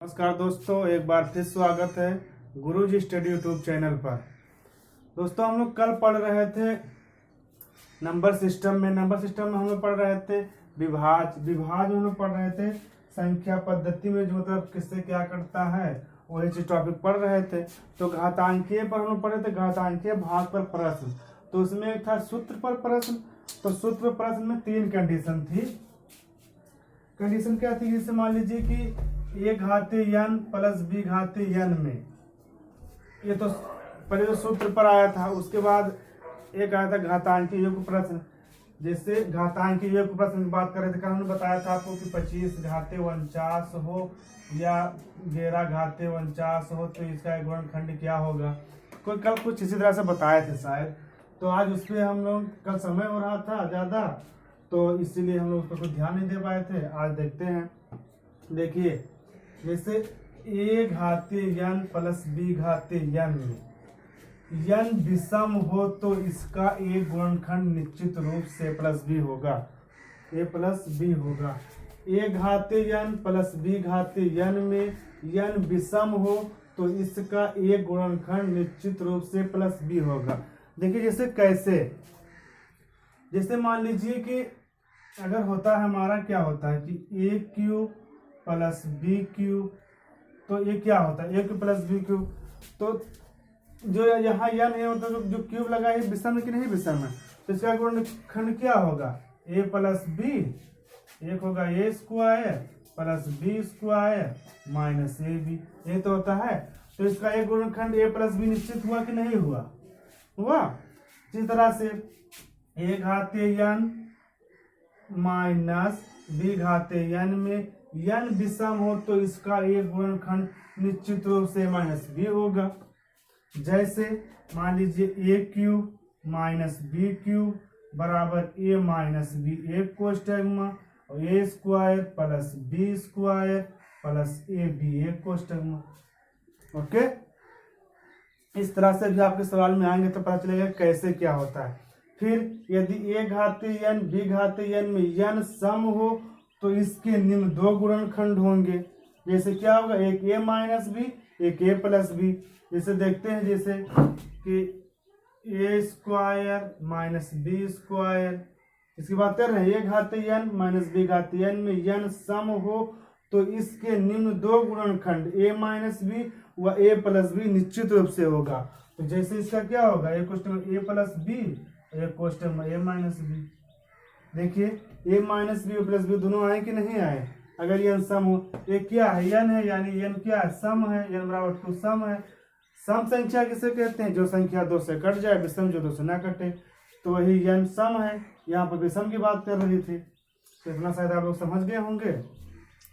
नमस्कार दोस्तों, एक बार फिर स्वागत है गुरुजी स्टडी यूट्यूब चैनल पर। दोस्तों, हम लोग कल पढ़ रहे थे नंबर सिस्टम में हम लोग पढ़ रहे थे विभाज्य में हम लोग पढ़ रहे थे संख्या पद्धति में, जो मतलब किससे क्या करता है वही चीज टॉपिक पढ़ रहे थे। तो घातांकीय पर हम लोग पढ़े थे, घातांकीय भाग पर प्रश्न। तो उसमें एक था सूत्र पर प्रश्न। तो सूत्र पर प्रश्न में 3 कंडीशन थी। कंडीशन क्या थी? जैसे मान लीजिए कि a घाते n प्लस b घाते n में, ये तो पहले तो सूत्र पर आया था। उसके बाद एक आया था घातांकीय योग प्रश्न। जैसे घातांकीय योग प्रश्न की बात कर रहे थे, कल हमने बताया था आपको कि 25 घाते 49 हो या 11 घाते 49 हो तो इसका एक गुणनखंड क्या होगा। कोई कल कुछ इसी तरह से बताए थे शायद। तो आज उस पर हम लोग, कल समय हो रहा था ज़्यादा तो इसीलिए हम लोग उस पर कुछ ध्यान नहीं दे पाए थे। आज देखते हैं। देखिए, जैसे a घाते n प्लस b घाते n में n विषम हो तो इसका एक गुणनखंड निश्चित रूप से प्लस b होगा, a प्लस b होगा। a घाते n प्लस b घाते n में n विषम हो तो इसका एक गुणनखंड निश्चित रूप से प्लस b होगा। देखिए जैसे कैसे, जैसे मान लीजिए कि अगर होता है हमारा, क्या होता है कि a cube plus B cube, तो ये क्या होता है a cube plus B cube. तो जो यहाँ n है मतलब जो क्यूब लगा है विषम है कि नहीं विषम है, तो इसका गुणनखंड क्या होगा a प्लस बी, एक होगा a square plus B square minus A B, ये तो होता है। तो इसका एक गुणनखंड a प्लस बी निश्चित हुआ कि नहीं हुआ? हुआ। इसी तरह से a घाते n माइनस b घाते n में n विषम हो तो इसका एक गुणनखंड निश्चित रूप से माइनस b होगा। जैसे मान लीजिए a cube minus B cube बराबर a माइनस बी, एक कोष्टक में, और a square plus B square plus A B, एक कोष्टक में। ओके, इस तरह से भी आपके सवाल में आएंगे तो पता चलेगा कैसे क्या होता है। फिर यदि a घाते n b घाते n में n सम हो तो इसके निम्न 2 गुणनखंड होंगे। जैसे क्या होगा, एक a माइनस बी, एक a प्लस बी। जैसे देखते हैं, जैसे कि a square minus B square, इसकी बात कर रहे हैं। a घाते n माइनस b घाते n में n सम हो तो इसके निम्न 2 गुणनखंड a माइनस बी व a प्लस बी निश्चित रूप से होगा। तो जैसे इसका क्या होगा, एक क्वेश्चन में a प्लस बी, एक क्वेश्चन में a माइनस बी। देखिए a minus B plus B दोनों आए कि नहीं आए? अगर n सम हो, ये क्या है n है, यानी n क्या है, सम है, n बराबर 2 सम है। सम संख्या किसे कहते हैं? जो संख्या 2 से कट जाए, विषम जो 2 से ना कटे, तो वही n सम है। यहाँ पर विषम की बात कर रही थी। तो इतना शायद आप लोग समझ गए होंगे।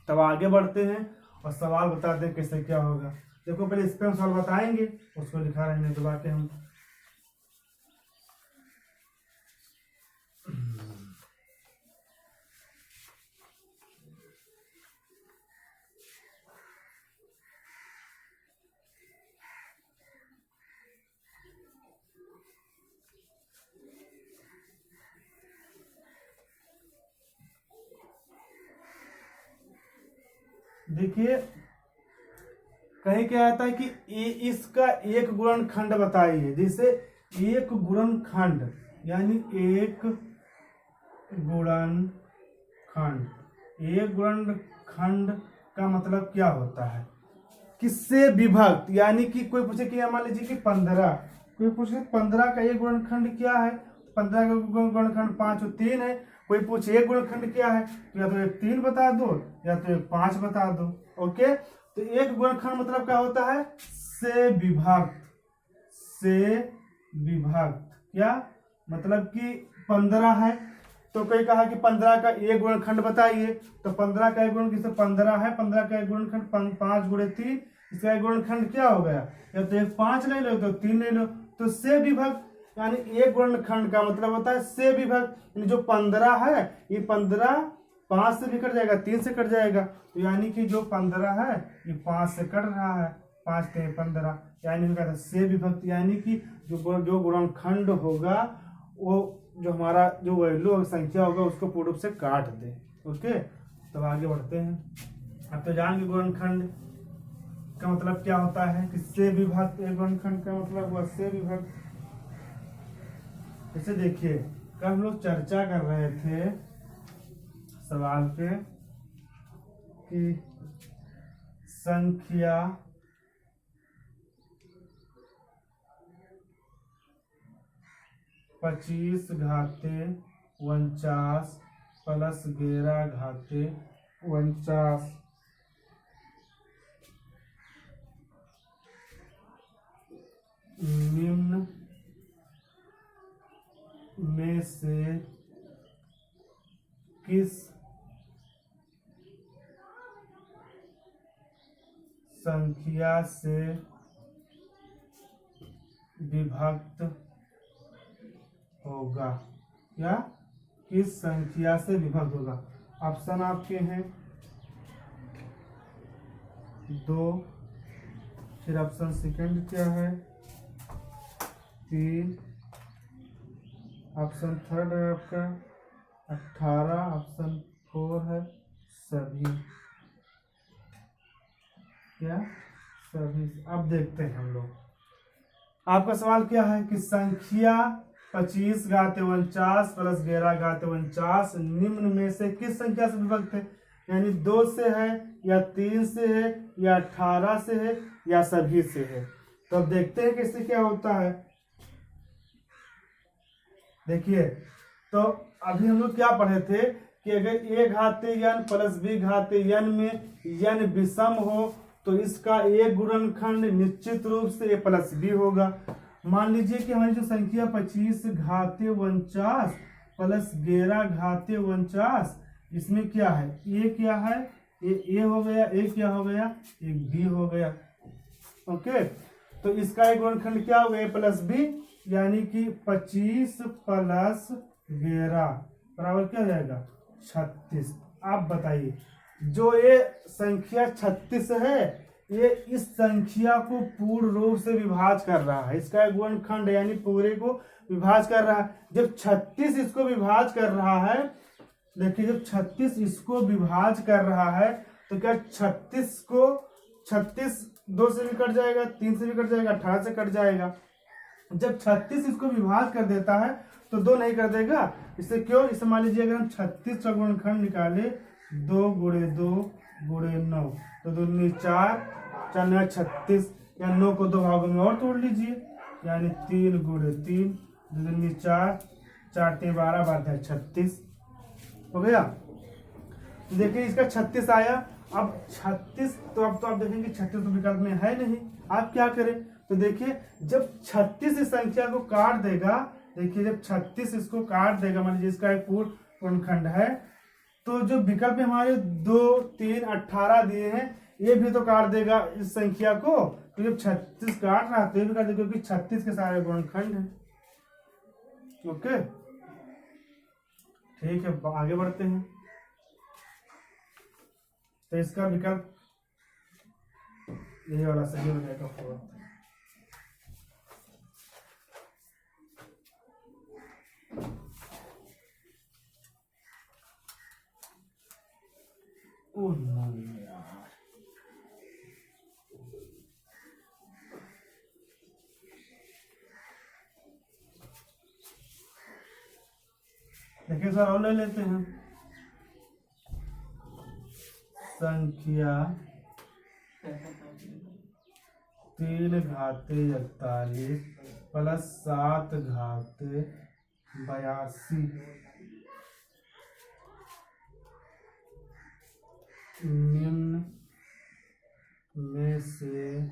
तब आगे बढ़ते हैं और सवाल बताते हैं कैसे क्या होगा। देखो पहले इस पर हम सवाल बताएंगे, उसको लिखा रहने के बाद हम देखिए कहीं क्या आता है कि इसका एक गुणनखंड बताइए। जैसे एक गुणनखंड यानी एक गुणनखंड का मतलब क्या होता है? किससे विभक्त, यानी कि कोई पूछे कि मान लीजिए कि 15, कोई पूछे 15 का एक गुणनखंड क्या है, 15 का गुणनखंड 5 और 3 है। कोई पूछे एक गुणनखंड क्या है, तो या तो एक 3 बता दो या तो एक 5 बता दो। ओके, तो एक गुणनखंड मतलब क्या होता है? से विभक्त। क्या मतलब कि 15 है तो कोई कहा कि 15 का एक गुणनखंड बताइए, तो 15 का एक गुण किसे 15 है, 15 का एक गुणनखंड 5 गुणे 3, इसका एक गुणनखंड क्या हो गया? या तो एक 5 ले लो तो 3 ले लो। तो से विभक्त यानी एक गुणनखंड का मतलब होता है से विभक्त। यानी जो 15 है, ये 15 5 से भी कट जाएगा, 3 से कट जाएगा, तो यानी कि जो 15 है ये 5 से कट रहा है, 5 से 15, यानी से विभक्त। यानी कि जो गुणनखंड होगा वो जो हमारा जो वैल्यू संख्या होगा उसको पूर्ण रूप से काट दे। ओके, तो आगे बढ़ते हैं। अब तो जान के गुणनखंड का मतलब क्या होता है, किससे विभक्त एक गुणनखंड का मतलब वह से विभक्त। जैसे देखिए कल हम लोग चर्चा कर रहे थे सवाल पे कि संख्या 25 घाते 49 प्लस 11 घाते 49 निम्न में से किस संख्या से विभक्त होगा, या किस संख्या से विभक्त होगा। ऑप्शन आपके हैं 2, फिर ऑप्शन सेकंड क्या है 3, ऑप्शन थर्ड है आपका 18, ऑप्शन 4 है सभी। क्या सभी। अब देखते हैं हम लोग, आपका सवाल क्या है कि संख्या 25 घाते 49 प्लस 11 घाते 49 निम्न में से किस संख्या से विभक्त है, यानी 2 से है या 3 से है या 18 से है या सभी से है। तो अब देखते हैं कि इससे क्या होता है। देखिए तो अभी हम लोग क्या पढ़े थे कि अगर a घाते n प्लस b घाते n में n विषम हो तो इसका एक गुणनखंड निश्चित रूप से a प्लस b होगा। मान लीजिए कि हमारी जो संख्या 25 घाते 49 प्लस 11 घाते 49, इसमें क्या है a क्या है, a हो गया, a क्या हो गया, एक b हो गया। ओके, तो इसका एक गुणनखंड क्या हो गया a प्लस b, यानी कि 25 प्लस 11 बराबर क्या हो जाएगा 36। आप बताइए जो ये संख्या 36 है ये इस संख्या को पूर्ण रूप से विभाज कर रहा है, इसका एक गुणनखंड यानी पूरे को विभाज कर रहा है। जब 36 इसको विभाज कर रहा है, देखिए जब 36 इसको विभाज कर रहा है तो क्या 36 को 36 2 से भी कट जाएगा, 3 से भी कट जाएगा, 18 से कट जाएगा। जब 36 इसको विभाज कर देता है तो 2 नहीं कर देगा। इससे क्यों, इसे मान लीजिए अगर हम 36 का गुणनखंड निकाले 2 गुणे 2 गुणे 9 तो 2 दूनी 4, 4 9 36, या 9 को 2 भागों में और तोड़ लीजिए, यानी 3 गुणे 3, 2 दूनी 4, 4 3 12, 12 36 हो गया। तो देखिए इसका 36 आया। अब 36 तो अब तो आप देखेंगे 36 तो विकल्प में है नहीं, आप क्या करें, तो देखिए जब 36 इस संख्या को काट देगा, देखिए जब 36 इसको काट देगा, मान लीजिए इसका एक पूर्ण गुणनखंड है, तो जो विकल्प में हमारे 2 3 18 दिए हैं ये भी तो काट देगा इस संख्या को। तो जब 36 काट रहा है तो ये भी काट देगा क्योंकि 36 के सारे गुणनखंड है। ओके ठीक है, आगे बढ़ते हैं। तो इसका विकल्प यही वाला सही हो जाएगा 4। ओह नहीं यार, देखिए सर और ले लेते हैं। संख्या 3 घाते 41 प्लस 7 घाते 82 निम्न में से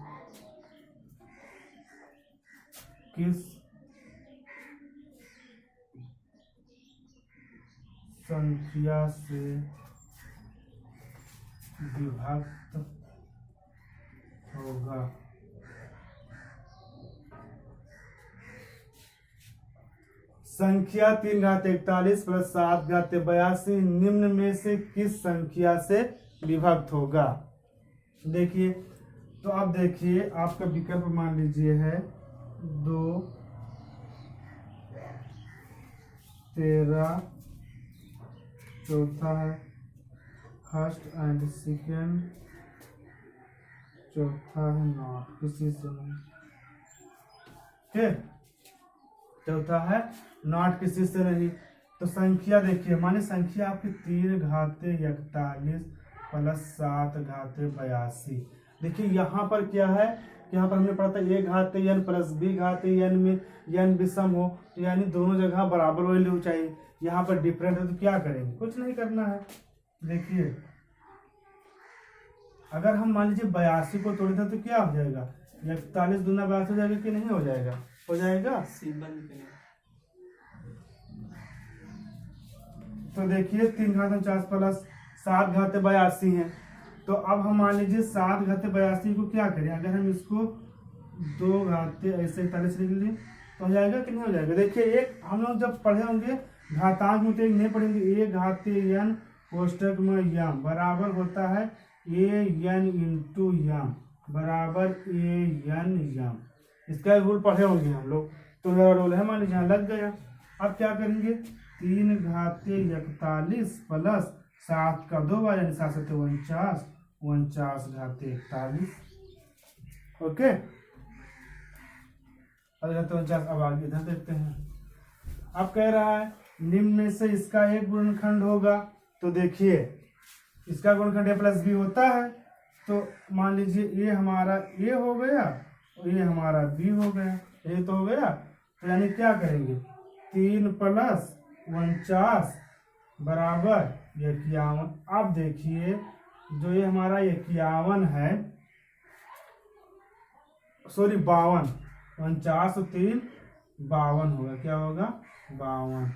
किस संख्या से विभक्त होगा। संख्या 3 घाते 41 प्लस 7 घाते 82 निम्न में से किस संख्या से विभक्त होगा। देखिए तो अब देखिए आपका विकल्प मान लीजिए है 2 13, चौथा है फर्स्ट एंड सेकेंड चौथा है नॉट किसी से नहीं, ठीक। चौथा है नॉट किसी से नहीं। तो संख्या देखिए, माने संख्या आपकी 3 घाते 41 प्लस 7 घाते 82। देखिए यहाँ पर क्या है, यहाँ पर हमने पढ़ा था a घाते n प्लस b घाते n में n विषम हो, तो यानी दोनों जगह बराबर वैल्यू चाहिए। यहाँ पर डिफरेंट है तो क्या करेंगे, कुछ नहीं करना है। देखिए अगर हम मान लीजिए 82 को तोड़ दें तो क्या हो जाएगा, 41 दूना 82 हो जाएगा कि नहीं हो जाएगा, हो जाएगा। तो देखिए 3 घात 49 प्लस 7 घाते 82 है। तो अब हम मान लीजिए 7 घाते 82 को क्या करें, अगर हम इसको 2 घाते ऐसे 41 लिख लें तो हो जाएगा कि नहीं हो जाएगा। देखिए एक हम लोग जब पढ़े होंगे घातांक में तो एक नहीं पढ़ेंगे, a घाते n कोष्टक में यम बराबर होता है an इंटू यम बराबर an यम। इसका रूल पढ़े होंगे हम लोग, तो मेरा रूल है मान लीजिए यहाँ लग गया। अब क्या करेंगे, 3 घाते 41 प्लस 7 का 2 बार यानी 7 सत्ते 49, 49 घाते 41। ओके, अब आगे इधर देखते हैं। अब कह रहा है निम्न में से इसका एक गुणनखंड होगा। तो देखिए इसका गुणनखंड a प्लस बी होता है, तो मान लीजिए ये हमारा a हो गया और ये हमारा b हो गया, ये तो हो गया। तो यानी क्या करेंगे, 3 प्लस 49 बराबर 51। अब देखिए जो ये हमारा 51 है, सॉरी 52, 49 और 3 52 होगा, क्या होगा 52,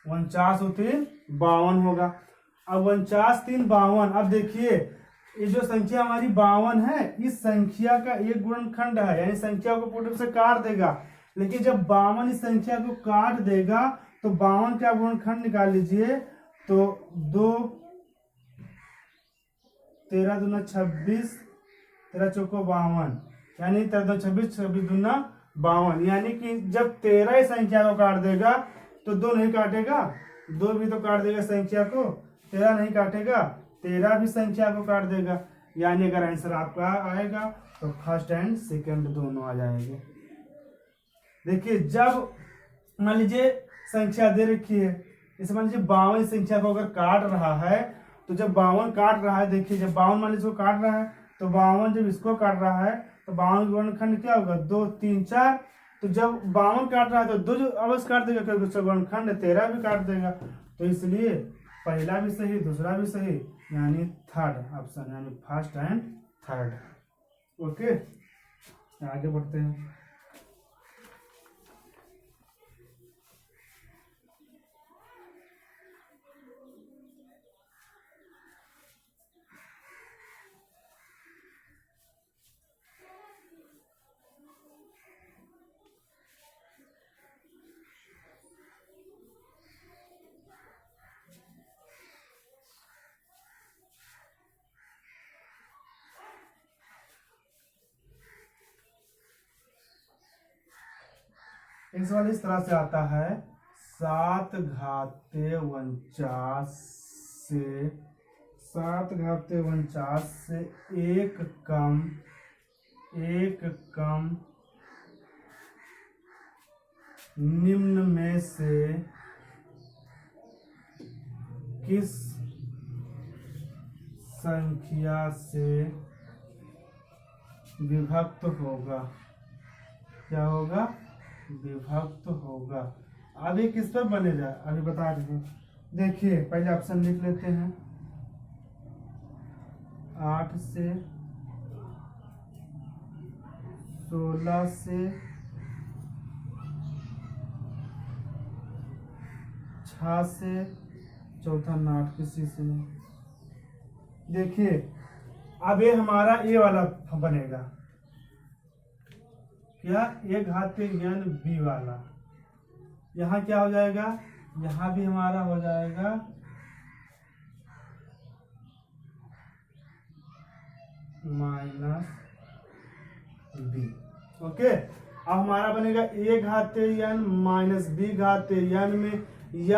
49 और 3 52 होगा। अब 49 3 52। अब देखिए ये जो संख्या हमारी 52 है, इस संख्या का एक गुणनखंड है, यानी संख्या को पूर्ण रूप से काट देगा। लेकिन जब 52 इस संख्या को काट देगा तो 52 का गुणनखंड निकाल लीजिए। तो 2 13 दूना 26, 13 चौको 52, यानी 13 दूना 26, 26 दूना 52। यानी कि जब 13 इस संख्या को काट देगा तो 2 नहीं काटेगा, 2 भी तो काट देगा संख्या को, 13 नहीं काटेगा, 13 भी संख्या को काट देगा। यानी अगर आंसर आपका आएगा तो फर्स्ट एंड सेकंड दोनों आ जाएंगे। देखिए जब मान लीजिए संख्या दे रखी है, इसे मान लीजिए 52 संख्या को अगर काट रहा है, तो जब 52 काट रहा है, देखिए जब 52 मान लीजिए काट रहा है तो 52 जब इसको काट रहा है तो 52 गुणनखंड क्या होगा, 2 3 4। तो जब 52 काट रहा है तो 2 जो अवश्य काट देगा, क्योंकि उसका गुणनखंड 13 भी काट देगा। तो इसलिए पहला भी सही दूसरा भी सही, यानी थर्ड ऑप्शन, यानी फर्स्ट एंड थर्ड। ओके, आगे बढ़ते हैं। एक सवाल इस तरह से आता है, 7 घाते 49 से 7 घाते 49 से एक कम निम्न में से किस संख्या से विभक्त होगा, क्या होगा, विभक्त होगा। अभी किस पर बनेगा अभी बता देते हैं। देखिए पहले ऑप्शन लिख लेते हैं, 8 से 16 से 6 से चौथा 8 किसी से। देखिए अब ये हमारा ए वाला बनेगा, क्या, एक घाते n b वाला। यहाँ क्या हो जाएगा, यहाँ भी हमारा हो जाएगा -b। ओके, अब हमारा बनेगा a घाते n माइनस b घाते n में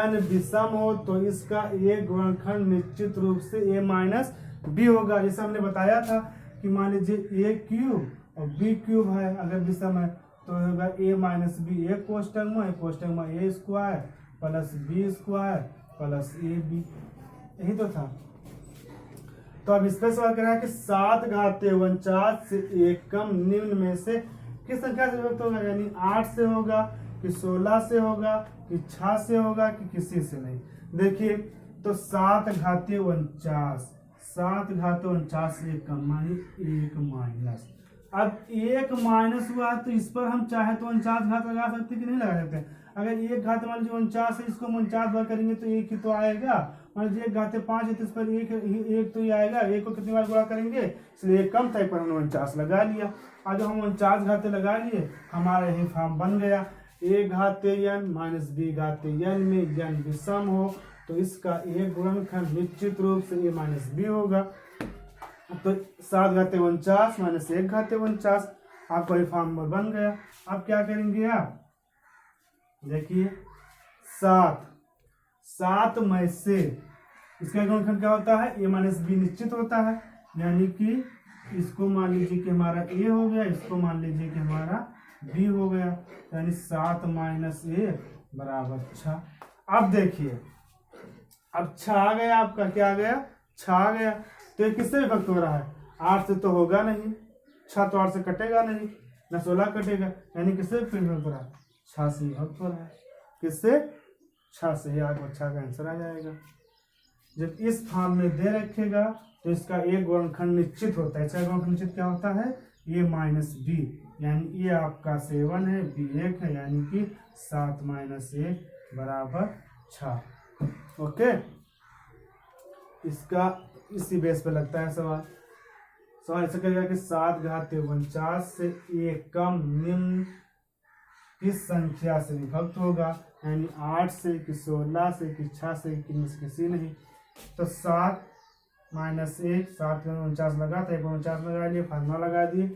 n विषम हो तो इसका एक गुणनखंड निश्चित रूप से a माइनस बी होगा। जैसे हमने बताया था कि मान लीजिए ए क्यूब और बी क्यूब है, अगर विषम है तो होगा ए माइनस बी, एक कोष्टक में A square plus B square plus A B, यही तो था। तो अब इस पर सवाल कर रहा है कि 7 घाते 49 से एक कम निम्न में से किस संख्या से विभक्त होगा, यानी 8 से होगा कि 16 से होगा कि 6 से होगा कि किसी से नहीं। देखिए तो 7 घाते 49 से एक कम मानी एक माइनस, अब एक माइनस हुआ है तो इस पर हम चाहे तो 49 घात लगा सकते कि नहीं लगा सकते। अगर एक घात मान लीजिए 49 है, इसको 49 बार करेंगे तो एक ही तो आएगा। मान लीजिए एक घाते 5 है तो इस पर एक तो ही आएगा, एक को कितनी बार गुणा करेंगे, इसलिए एक कम था, एक पर हमने 49 लगा लिया। आज हम 49 घाते लगा लिए, हमारा यही फॉर्म बन गया। ए घाते n माइनस बी घाते n में n विषम हो तो इसका एक गुणनखंड निश्चित रूप से a माइनस बी होगा। तो 7 घाते 49 माइनस 1 घाते 49, आपका ये फॉर्म बन गया। अब क्या करेंगे आप, देखिए 7 में से इसका गुणनखंड क्या होता है, a माइनस बी निश्चित होता है, यानी कि इसको मान लीजिए कि हमारा a हो गया, इसको मान लीजिए कि हमारा b हो गया, यानी 7 माइनस a बराबर 6। अब देखिए अब 6 आ गया, आपका क्या आ गया, 6 आ गया। तो ये किससे विभक्त हो रहा है, 8 से तो होगा नहीं, 6 तो 8 से कटेगा नहीं, न 16 कटेगा, यानी किससे विभक्त हो रहा है, 6 से विभक्त हो रहा है। किससे, 6 से ही आपको 6 का आंसर आ जाएगा। जब इस फॉर्म में दे रखेगा तो इसका एक गुणनखंड निश्चित होता है। इसका गुणनखंड निश्चित क्या होता है, a माइनस बी, यानी a आपका 7 है, b 1 है, यानी कि 7 माइनस 1 बराबर 6। ओके, इसका इसी बेस पे लगता है सवाल ऐसा करेगा कि 7 घाते 49 से एक कम निम्न किस संख्या से विभक्त होगा, यानी 8 से कि 16 से कि 6 से कि किसी नहीं। तो 7 माइनस 1, 7 में 49 लगा था, 49 लगा लिए, फार्मूला लगा दिए,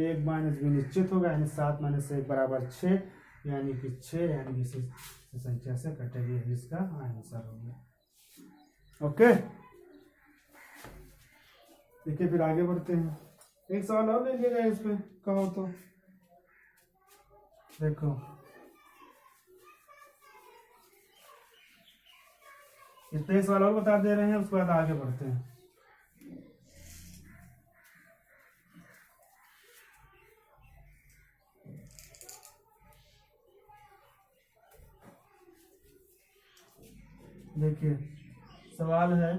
1 माइनस बी निश्चित होगा, यानी 7 माइनस 1 बराबर 6, यानी कि 6, यानी कि इसी संख्या से कटेगी, इसका आंसर हो गया। ओके, देखिए फिर आगे बढ़ते हैं। एक सवाल और ले लीजिएगा इस पे कहो तो, देखो इस पे एक सवाल और बता दे रहे हैं, उसके बाद आगे बढ़ते हैं। देखिए सवाल है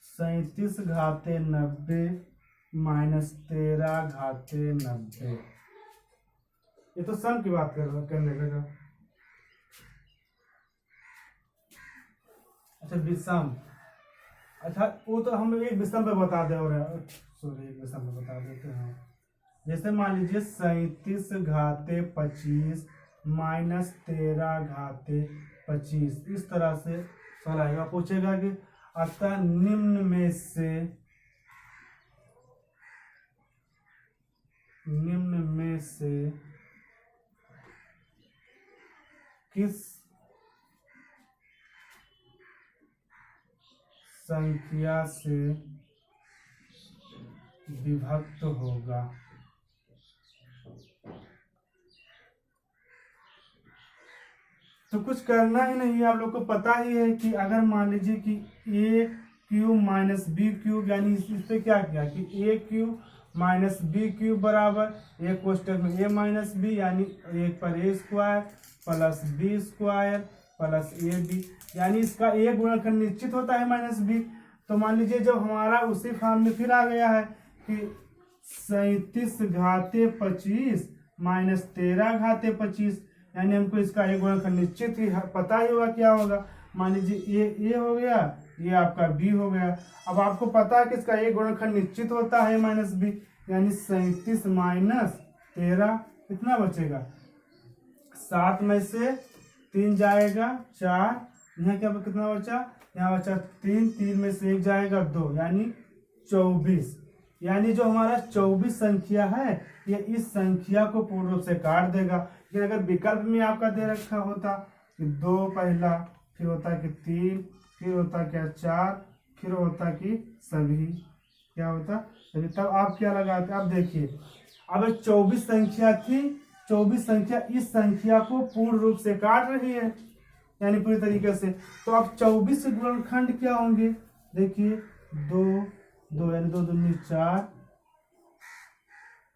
37 घाते 90 माइनस 13 घाते 90। ये तो सम की बात करने लगा। अच्छा विषम, अच्छा वो तो हम एक विषम पे बता दे, और सॉरी एक विषम पे बता देते हैं। जैसे मान लीजिए 37 घाते 25 माइनस 13 घाते 25, इस तरह से सवाल आएगा। पूछेगा कि अतः निम्न में से किस संख्या से विभक्त होगा। तो कुछ करना ही नहीं है, आप लोग को पता ही है कि अगर मान लीजिए कि a cube minus B cube, यानी इस पे क्या किया कि a cube minus B cube बराबर एक कोष्टक में a माइनस बी, यानी एक पर a square plus B square plus A B, यानी इसका एक गुणनखंड निश्चित होता है माइनस बी। तो मान लीजिए जब हमारा उसी फॉर्म में फिर आ गया है कि 37 घाते 25 माइनस 13 घाते 25, यानी हमको इसका एक गुणनखंड निश्चित ही पता ही होगा क्या होगा। मान लीजिए ए हो गया, ये आपका बी हो गया। अब आपको पता है कि इसका एक गुणनखंड निश्चित होता है माइनस बी, यानी 37 माइनस 13 कितना बचेगा, 7 में से 3 जाएगा 4, यहाँ क्या कितना बचा, यहाँ बचा 3, 3 में से 1 जाएगा 2, यानी 24। यानी जो हमारा 24 संख्या है ये इस संख्या को पूर्ण रूप से काट देगा। लेकिन अगर विकल्प में आपका दे रखा होता कि 2 पहला, फिर होता कि 3, फिर होता क्या 4, फिर होता कि सभी, क्या होता सभी। तब आप क्या लगाते, अब देखिए अब 24 संख्या थी, 24 संख्या इस संख्या को पूर्ण रूप से काट रही है, यानी पूरी तरीके से। तो अब 24 के गुणनखंड क्या होंगे, देखिए 2 2 यानी 2 दूनी 4,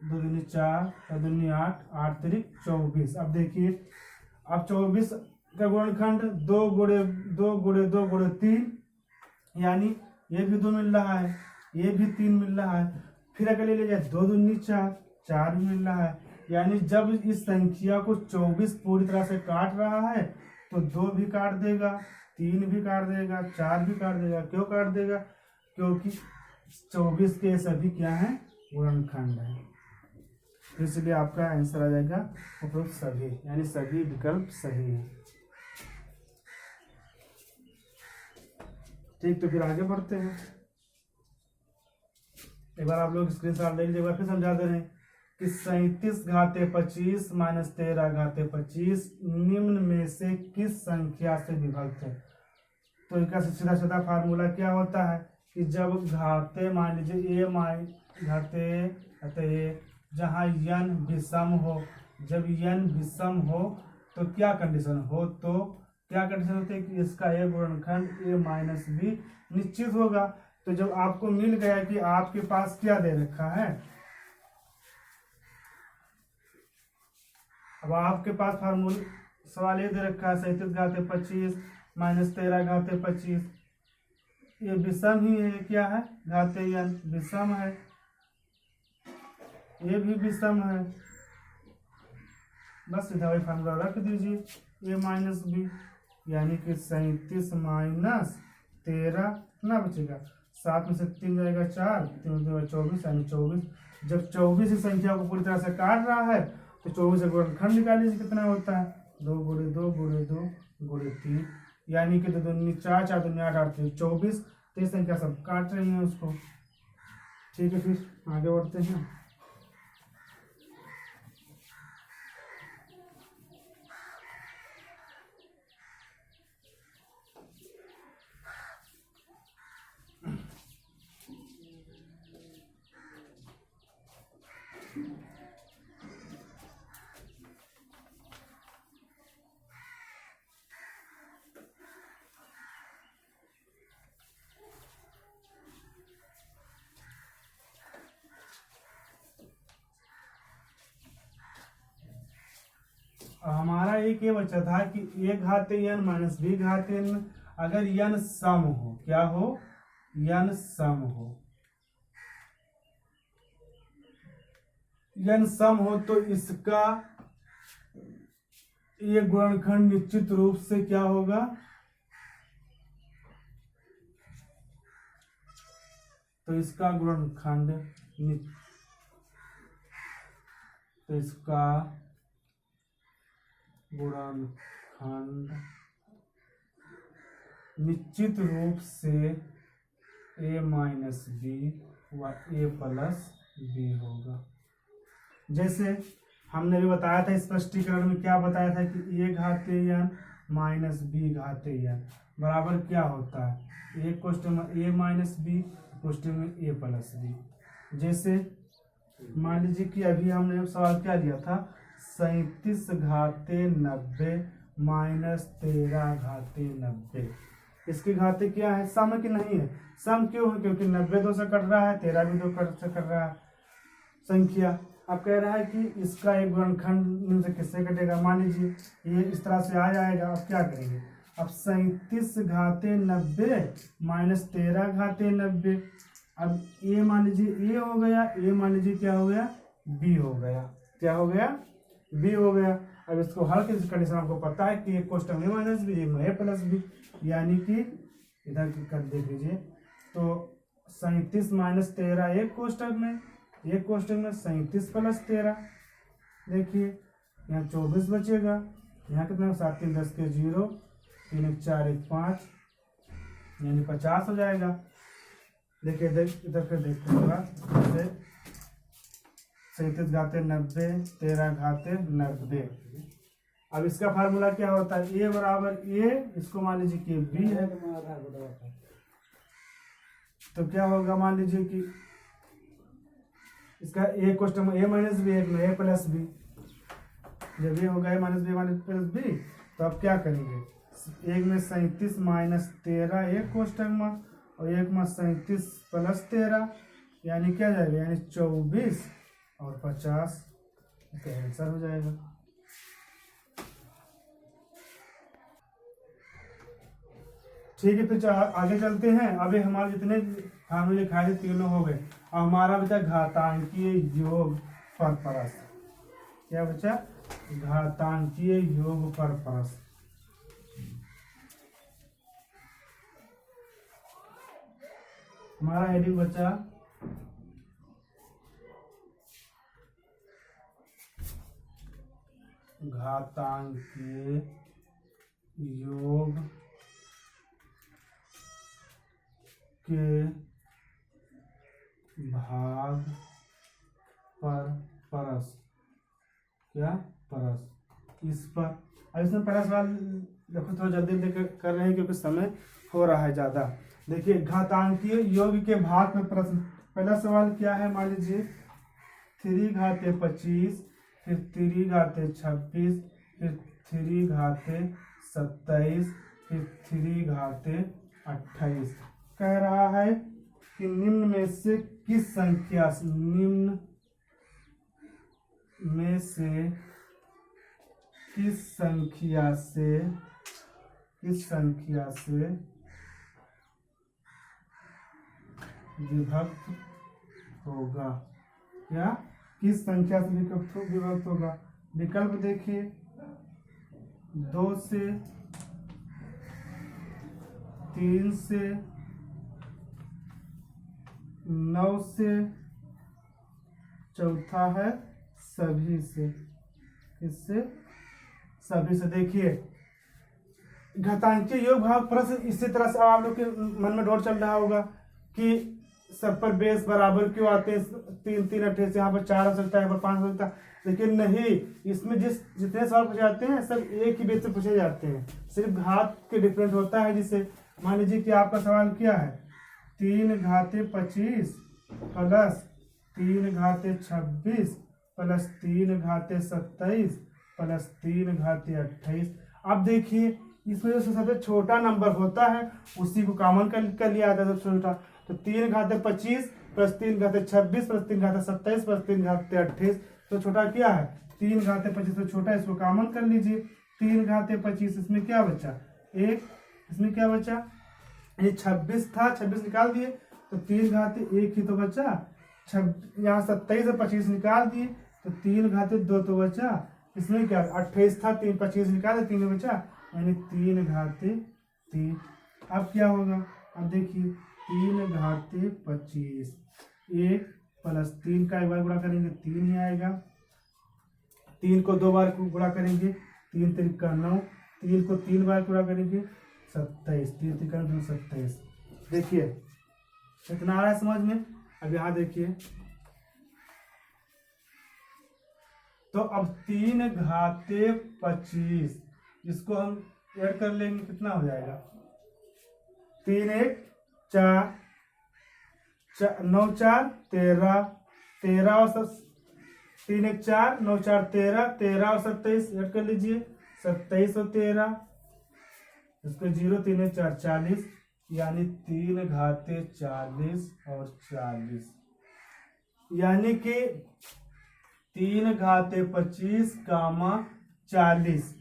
2 दूनी 4, 4 दूनी 8, 8 तिरिक 24। अब देखिए अब 24 का गुणनखंड 2 गुणे 2 गुणे 2 गुणे 3, यानी ये भी 2 मिल रहा है, ये भी 3 मिल रहा है। फिर अगर ले जाए 2 दूनी 4, 4 भी मिल रहा है। यानी जब इस संख्या को 24 पूरी तरह से काट रहा है तो 2 भी काट देगा, 3 भी काट देगा, 4 भी काट देगा। क्यों काट देगा, क्योंकि 24 के सभी क्या है, गुणनखंड है। इसलिए आपका आंसर आ जाएगा उपरोक्त सभी, यानी सभी विकल्प सही है। ठीक, तो फिर आगे बढ़ते हैं। एक बार आप लोग स्क्रीनशॉट ले लीजिए, एक बार फिर समझा दे रहे हैं कि 37 घाते 25 माइनस 13 घाते 25 निम्न में से किस संख्या से विभक्त है। तो इसका सीधा सीधा फार्मूला क्या होता है कि जब घाते, मान लीजिए घाते जहाँ n विषम हो, जब n विषम हो तो क्या कंडीशन हो, तो क्या कंडीशन होती है कि इसका a गुणनखंड a माइनस बी निश्चित होगा। तो जब आपको मिल गया कि आपके पास क्या दे रखा है, अब आपके पास फार्मूला सवाल ये दे रखा है 37 घाते 25 माइनस 13 घाते 25, ये विषम ही है, क्या है, घाते n विषम है, ये भी विषम है। बस सीधा वही फार्मूला रख दीजिए a माइनस बी, यानी कि 37 माइनस 13 कितना बचेगा, 7 में से 3 जाएगा 4, 3 में 24, यानी 24। जब 24 इस संख्या को पूरी तरह से काट रहा है तो 24 का गुणनखंड निकाल लीजिए कितना होता है, 2 गुणे 2 गुणे 2 गुणे 3, यानी कि 2 दूनी 4, 4 दूनी 8, 8 3 24। तो इस संख्या सब काट रही है उसको। ठीक है, फिर आगे बढ़ते हैं। हमारा एक ये बचा था कि a घाते n माइनस बी घाते n, अगर n सम हो, क्या हो, n सम हो, n सम हो तो इसका ये गुणनखंड निश्चित रूप से क्या होगा, तो इसका गुणनखंड तो इसका गुणनखंड निश्चित रूप से a माइनस बी व a प्लस बी होगा। जैसे हमने भी बताया था स्पष्टीकरण में, क्या बताया था कि a घाते n माइनस बी घाते n बराबर क्या होता है, एक क्वेश्चन में a माइनस बी, क्वेश्चन में a प्लस बी। जैसे मान लीजिए कि अभी हमने सवाल क्या दिया था, 37 घाते 90 माइनस 13 घाते 90, इसकी घाते क्या है, सम की नहीं है। सम क्यों है, क्योंकि 90 2 से कट रहा है, 13 भी 2 से कट रहा है संख्या। अब कह रहा है कि इसका एक गुणनखंड निम्न से किससे कटेगा, मान लीजिए ये इस तरह से आ जाएगा। अब क्या करेंगे, अब 37 घाते 90 माइनस 13 घाते 90, अब a मान लीजिए a हो गया, a मान लीजिए क्या हो गया, b हो गया, क्या हो गया, b हो गया। अब इसको हल की कंडीशन आपको पता है कि एक क्वेश्चन a माइनस बी, एक में a प्लस बी, यानी कि इधर कर देख लीजिए, तो 37 माइनस 13 एक क्वेश्चन में, एक क्वेश्चन में 37 प्लस 13, देखिए यहाँ 24 बचेगा, यहाँ कितना 7 3 10 के 0, 3 1 4 1 5, यानी 50 हो जाएगा। देखिए इधर फिर देखते हैं, 37 घाते 90 13 घाते 90। अब इसका फार्मूला क्या होता है, a बराबर a, इसको मान लीजिए कि b है, तो क्या होगा, मान लीजिए कि इसका ए क्वेश्चन ए माइनस बी, एक में ए प्लस बी, जब ये होगा ए माइनस बी तो अब क्या करेंगे, एक में 37 माइनस 13 एक क्वेश्चन में, और एक में 37 प्लस 13, यानी क्या जाएगा, यानी 24 और 50, इसका आंसर हो जाएगा। ठीक है, फिर आगे चलते हैं। अभी हमारे जितने फार्मूले लिखाए थे तीनों हो गए। अब हमारा बचा घातांकीय योग पर परस्थ। क्या बचा, घातांकीय योग पर परस्थ। हमारा हेडिंग बचा घातांकीय योग के भाग पर परस। क्या परस, इस पर। अब इसमें पहला सवाल देखो, थोड़ा जल्दी कर रहे हैं क्योंकि समय हो रहा है ज़्यादा। देखिए, घातांकीय योग के भाग पर प्रश्न। पहला सवाल क्या है, मान लीजिए 3 घाते 25, फिर 3 घाते 26, फिर 3 घाते 27, फिर 3 घाते 28। कह रहा है कि निम्न में से किस संख्या से, निम्न में से किस संख्या से विभक्त होगा। क्या, किस संख्या से विभक्त होगा। विकल्प देखिए, 2 से, 3 से, 9 से, चौथा है सभी से। इससे सभी से। देखिए, घातांकीय योग भाग प्रश्न इसी तरह से आप लोग के मन में डोर चल रहा होगा कि सब पर बेस बराबर क्यों आते हैं, 3 3 28, यहाँ पर 4 हो सकता है, यहाँ पर 5 हो सकता है। लेकिन नहीं, इसमें जितने सवाल पूछे जाते हैं सब एक ही बेस से पूछे जाते हैं, सिर्फ घात के डिफरेंट होता है। जिससे मान लीजिए कि आपका सवाल क्या है, 3 घाते 25 प्लस 3 घाते 26 प्लस 3 घाते 27 प्लस 3 घाते 28। अब देखिए, इसमें जो सबसे छोटा नंबर होता है उसी को कॉमन कर लिया जाता है, सबसे छोटा। तो 3 घाते 25 प्लस 3 घाते 26 प्लस 3 घाते 27 प्लस 3 घाते 28, तो छोटा क्या है, 3 घाते 25 तो छोटा, इसको कॉमन कर लीजिए। 3 घाते 25, इसमें क्या बचा, 1, इसमें क्या बचा, ये 26 था, 26 निकाल दिए तो 3 घाते 1 ही तो बचा। यहाँ 27 से 25 निकाल दिए तो 3 घाते 2 तो बचा। इसमें क्या, 28 था, 3 25 निकाले, 3 बचा, यानी 3 घाते 3। अब क्या होगा, अब देखिए 3 घाते 25, 1 प्लस 3 का एक बार गुणा करेंगे 3 ही आएगा, 3 को 2 बार गुणा करेंगे 3 त्रिका 9, 3 को 3 बार गुणा करेंगे 27, 3 त्रिका 27। देखिए इतना आ रहा है समझ में। अब यहाँ देखिए, तो अब 3 घाते 25 इसको हम ऐड कर लेंगे, कितना हो जाएगा, 3 1 4, 9 4 13, 13 और 3 1 4, 9 4 13, 13 और 27 ऐड कर लीजिए, 27 और 13, इसको 0 3 1 4 40, यानी 3 घाते 40 और 40, यानी कि 3 घाते 25 कामा 40।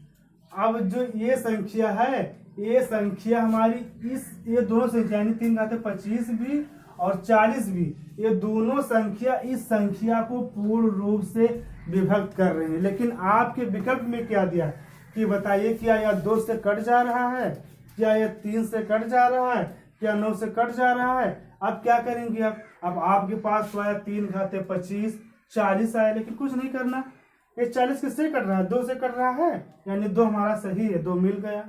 अब जो ये संख्या है, ये संख्या हमारी ये दोनों संख्या यानी 3 घाते 25 भी और 40 भी, ये दोनों संख्या इस संख्या को पूर्ण रूप से विभक्त कर रही है। लेकिन आपके विकल्प में क्या दिया कि बताइए, क्या यह 2 से कट जा रहा है, क्या यह 3 से कट जा रहा है, क्या 9 से कट जा रहा है। अब क्या करेंगे, अब आपके पास तो आया 3 घाते 25 40 आया, लेकिन कुछ नहीं करना, ये 40 किससे कट रहा है, 2 से कट रहा है, यानी 2 हमारा सही है, 2 मिल गया।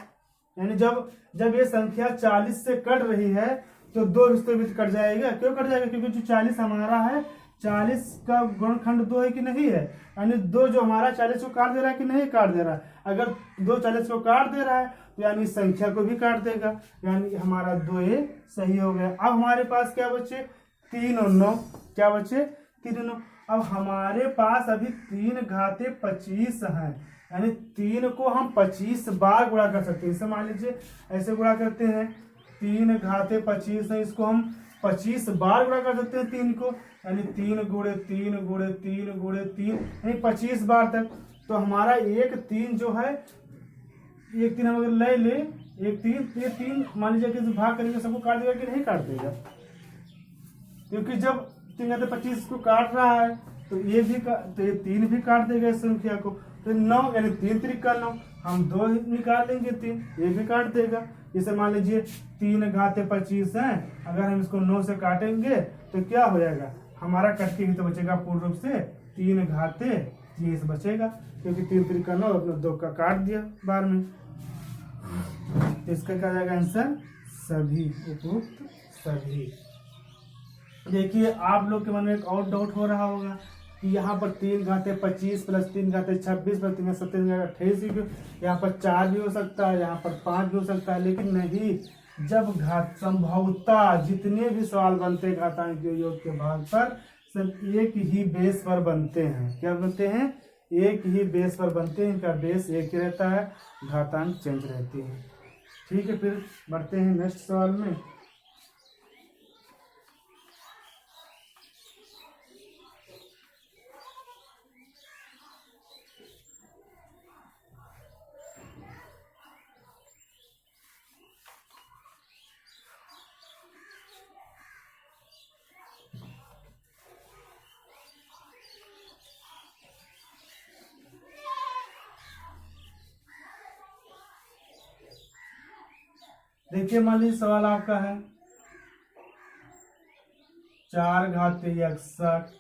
यानी जब ये संख्या 40 से कट रही है तो 2 रिश्ते भी कट जाएगा। क्यों कट जाएगा, क्योंकि जो 40 हमारा है 40 का गुणनखंड 2 है कि नहीं है, यानी 2 जो हमारा 40 को काट दे रहा है कि नहीं काट दे रहा है। अगर 2 40 को काट दे रहा है तो यानी संख्या को भी काट देगा, यानी हमारा 2 ये सही हो गया। अब हमारे पास क्या बचे 3 और 9, क्या बचे 3 और 9। अब हमारे पास अभी 3 घाते 25 हैं, यानी 3 को हम 25 बार गुणा कर सकते हैं। इसे मान लीजिए ऐसे गुणा करते हैं, 3 घाते 25 है, इसको हम 25 बार गुणा कर सकते हैं 3 को, यानी 3 गुणे 3 गुणे 3 गुणे 3 यानी 25 बार तक। तो हमारा 1 3 जो है, 1 3 हम अगर ले ले 1 3 ये 3 मान लीजिए कि भाग करेंगे सबको काट देगा कि नहीं काट देगा, क्योंकि जब 3 घाते 25 को काट रहा है तो ये 3 भी काट देगा इस संख्या को। तो 9 यानी 3 त्रिका 9, हम 2 निकाल लेंगे 3, ये भी काट देगा। जैसे मान लीजिए 3 घाते 25 है, अगर हम इसको 9 से काटेंगे तो क्या हो जाएगा, हमारा कट के ही तो बचेगा पूर्ण रूप से 3 घाते 30 बचेगा, क्योंकि 3 त्रिका 9 अपना 2 का काट दिया बार में। तो इसका क्या जाएगा आंसर, सभी, उपयुक्त सभी। देखिए आप लोग के मन में एक और डाउट हो रहा होगा कि यहाँ पर 3 घाते 25 प्लस 3 घाते 26 प्लस 3 घाते 27 यहाँ पर 4 भी हो सकता है, यहाँ पर 5 भी हो सकता है, लेकिन नहीं, जब घात संभवतः जितने भी सवाल बनते हैं घातांक के योग के भाग पर सब एक ही बेस पर बनते हैं। क्या बनते हैं, एक ही बेस पर बनते हैं, इनका बेस एक ही रहता है, घातांक चेंज रहती है। ठीक है, फिर बढ़ते हैं नेक्स्ट सवाल में। देखिए मान लीजिए सवाल आपका है 4 घाते 61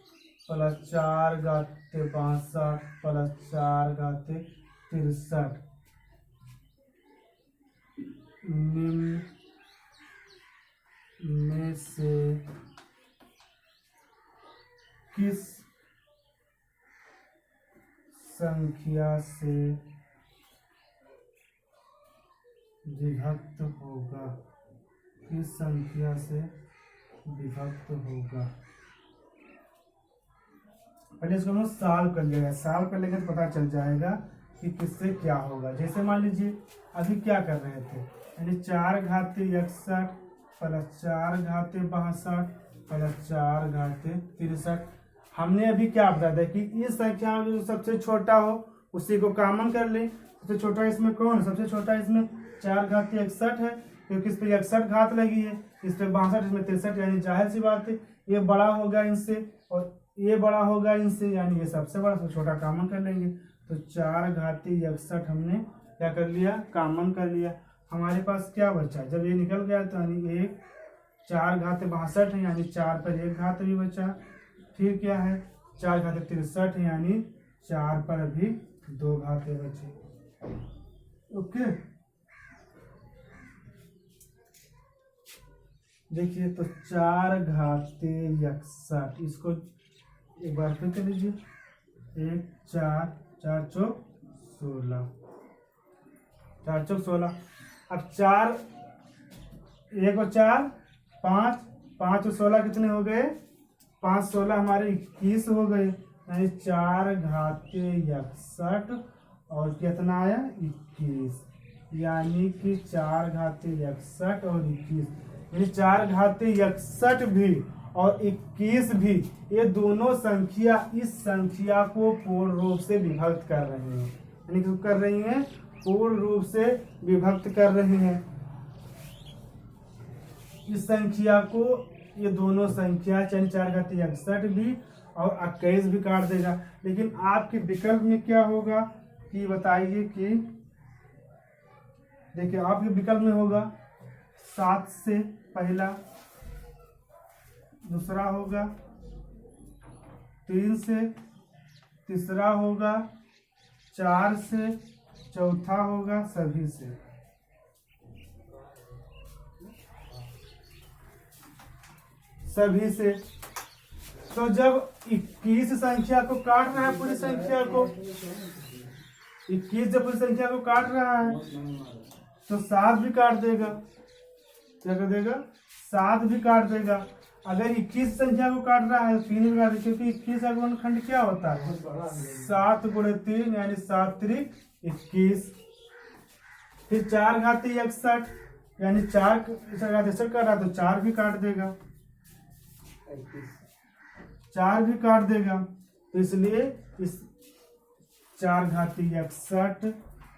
प्लस 4 घाते 62 प्लस 4 घाते 63 निम्न में से किस संख्या से विभक्त होगा, किस संख्या से विभक्त होगा। पहले इसको हम सॉल्व कर लेंगे, सॉल्व कर लेंगे तो पता चल जाएगा कि किससे क्या होगा। जैसे मान लीजिए अभी क्या कर रहे थे, यानी 4 घाते 61 प्लस 4 घाते 62 प्लस 4 घाते 63। हमने अभी क्या बताया था कि इस संख्या में जो सबसे छोटा हो उसी को कॉमन कर ले। सबसे छोटा इसमें कौन, सबसे छोटा इसमें 4 घाते 61 है, क्योंकि इस पे 61 घात लगी है, इस पे 62, इसमें 63, यानी जाहिर सी बात है ये बड़ा होगा इनसे और ये बड़ा होगा इनसे, यानी ये सबसे बड़ा, सबसे छोटा कॉमन कर लेंगे। तो 4 घाते 61 हमने क्या कर लिया, कॉमन कर लिया। हमारे पास क्या बचा, जब ये निकल गया तो यानी 1 4 घाते 62 है, यानी 4 पर 1 घात भी बचा। फिर क्या है 4 घाते 63 है, यानी 4 पर भी 2 घाते बचे। ओके, देखिए तो 4 घाते 61, इसको एक बार फिर कर लीजिए, 1 4 4 चौक 16, 4 चौक 16। अब 4 1 और 4 5, 5 और 16 कितने हो गए, 5 16 हमारे 21 हो गए, यानी 4 घाते 61 और कितना आया 21, यानी कि 4 घाते 61 और 21, यानी 4 घाते 61 भी और 21 भी, ये दोनों संख्या इस संख्या को पूर्ण रूप से विभक्त कर रही हैं, यानी कि कर रही हैं, पूर्ण रूप से विभक्त कर रही हैं इस संख्या को। ये दोनों संख्या चाहे 4 घाते 61 भी और 21 भी काट देगा। लेकिन आपके विकल्प में क्या होगा कि बताइए कि देखिए आपके विकल्प में होगा 7 से पहला, दूसरा होगा 3 से, तीसरा होगा 4 से, चौथा होगा सभी से। सभी से तो जब 21 संख्या को काट रहा है, पूरी संख्या को 21 जब पूरी संख्या को काट रहा है तो 7 भी काट देगा। क्या कर देगा? 7 भी काट देगा। अगर 21 संख्या को काट रहा है तो 3 भी काट देगा, क्योंकि 21 का गुणनखंड क्या होता है? 7 गुणे 3 यानी 7 त्रिक 21। फिर 4 घाती 61 यानी 4 घाती 61 काटा तो 4 भी काट देगा, 4 भी काट देगा। तो इसलिए इस 4 घाती 61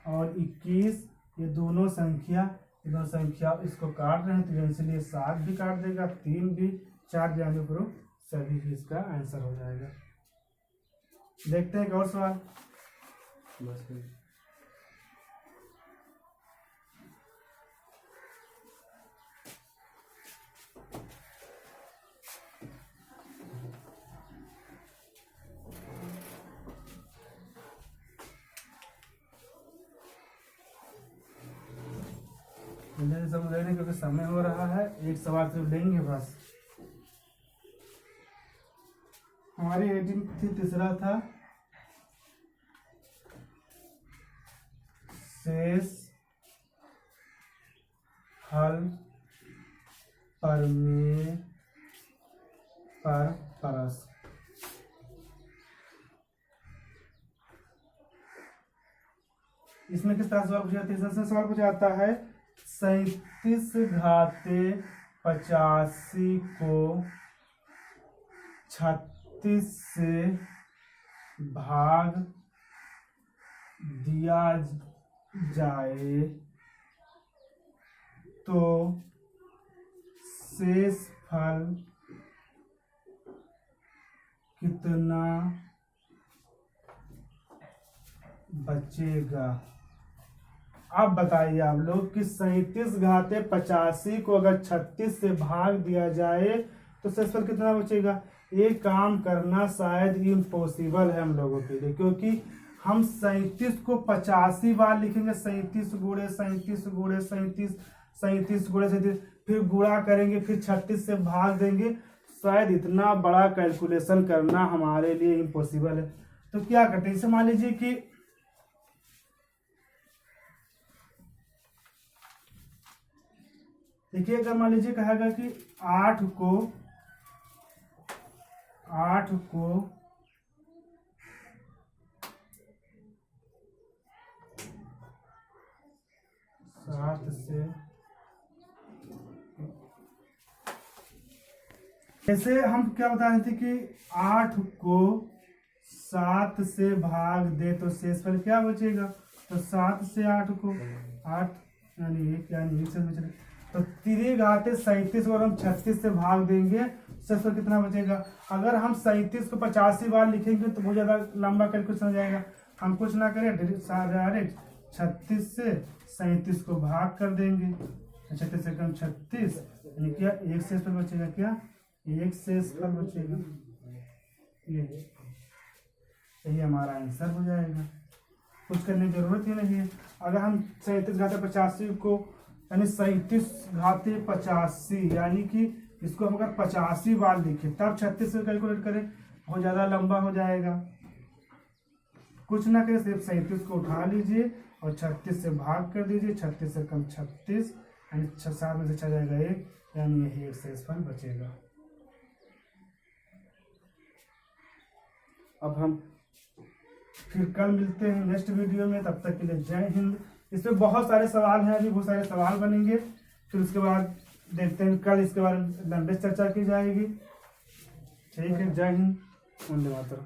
और 21 ये दोनों संख्या इसको काट रहे हैं, तो इसलिए 7 भी काट देगा, 3 भी, 4 भी आने पर सभी भी इसका आंसर हो जाएगा। देखते हैं एक और सवाल। समझ लेने क्योंकि समय हो रहा है, एक सवाल सिर्फ लेंगे बस। हमारी हेडिंग थी, तीसरा था शेष फल प्रमेय पर प्रश्न। इसमें किस तरह सवाल पूछा जाता है? इसमें सवाल पूछा जाता है 37 घाते 85 को 36 से भाग दिया जाए तो शेष फल कितना बचेगा? अब बताइए आप लोग कि 37 घाते 85 को अगर 36 से भाग दिया जाए तो शेषफल कितना बचेगा? ये काम करना शायद इम्पॉसिबल है हम लोगों के लिए, क्योंकि हम 37 को 85 बार लिखेंगे, 37 गुणे 37 गुणे 37 37 गुणे 37, फिर गुणा करेंगे, फिर 36 से भाग देंगे। शायद इतना बड़ा कैलकुलेशन करना हमारे लिए इम्पॉसिबल है। तो क्या करते हैं, इसे मान लीजिए कि देखिए, अगर मान लीजिए कहेगा कि 8 को 7 से, जैसे हम क्या बता रहे थे कि 8 को 7 से भाग दे तो शेषफल क्या बचेगा? तो 7 से 8 को 8 यानी 1 यानी 1 से बचेगा। तो 3 घाते 37 और हम 36 से भाग देंगे, शेषफल कितना बचेगा? अगर हम 37 को 85 बार लिखेंगे तो बहुत ज़्यादा लंबा कैलकुलेशन हो जाएगा। हम कुछ ना करें, डायरेक्ट 36 से 37 को भाग कर देंगे, 36 से कम 36 यानी क्या 1 शेषफल बचेगा? क्या 1 शेषफल बचेगा? यही हमारा आंसर हो जाएगा। कुछ करने की जरूरत ही नहीं है। अगर हम 37 घाते 85 को यानी 37 घाते 85 यानी कि इसको हम अगर 85 बार लिखें तब 36 से कैलकुलेट करें, बहुत ज़्यादा लंबा हो जाएगा। कुछ ना करें, सिर्फ 37 को उठा लीजिए और 36 से भाग कर दीजिए, 36 से कम 36 यानी 7 में से 6 जाएगा 1 यानी यही 1 शेषफल बचेगा। अब हम फिर कल मिलते हैं नेक्स्ट वीडियो में, तब तक के लिए जय हिंद। इसमें बहुत सारे सवाल हैं, अभी बहुत सारे सवाल बनेंगे, फिर उसके बाद देखते हैं कल इसके बारे में लंबे चर्चा की जाएगी। ठीक है, जय हिंद, वंदे मातरम।